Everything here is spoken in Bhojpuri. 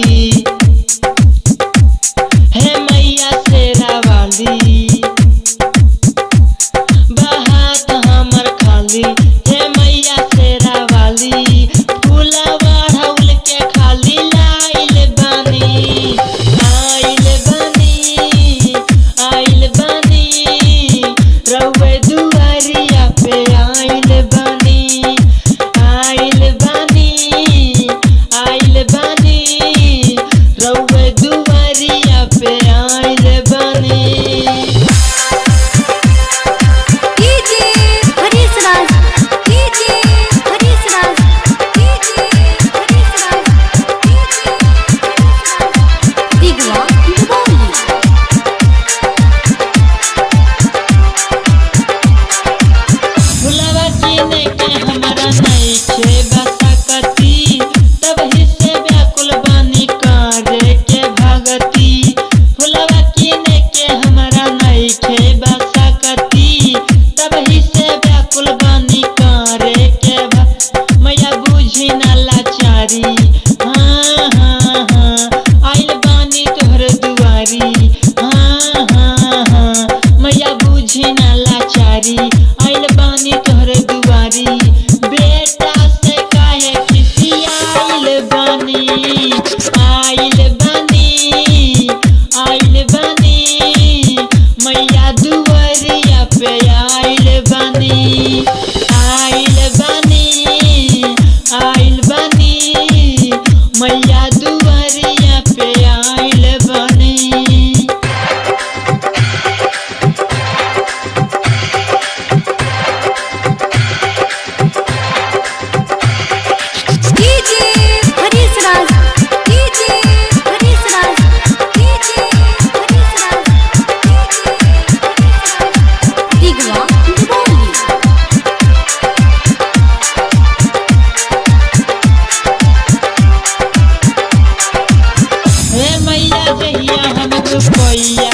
वाली, हे मैया शेरा वाली, बात हमर खाली, हे मैया शेरा वाली, फूलवा ढौल के खाली लाइल बानी, आइल बानी, आइल बानी, रउए दुआरिया पे आइल बानी, आइल बानी, आइल बानी, रउए दुआरिया पे आइल बानी। फुलवा कीने के हमारा नइखे बसाकती, तबही से व्याकुल बानी करे के भगती। फुलवा कीने के हमारा नइखे बसाकती, तबही से व्याकुल बानी करे के मैया बुझी ना लाचारी, हाँ हाँ हाँ, आइल बानी तोहर दुआरी, हाँ हाँ हाँ, मैया बुझी ना लाचारी, आइल बानी तोहर दुआरी, बेटा से काहे खिसियाइल बानी, आइल बानी, आइल बानी, मैया दुआरिया पे आइल बानी, आइल बानी, आइल बानी, मैया दुआरिया पे आइल बानी। हे मैया जहिया हम रुपैया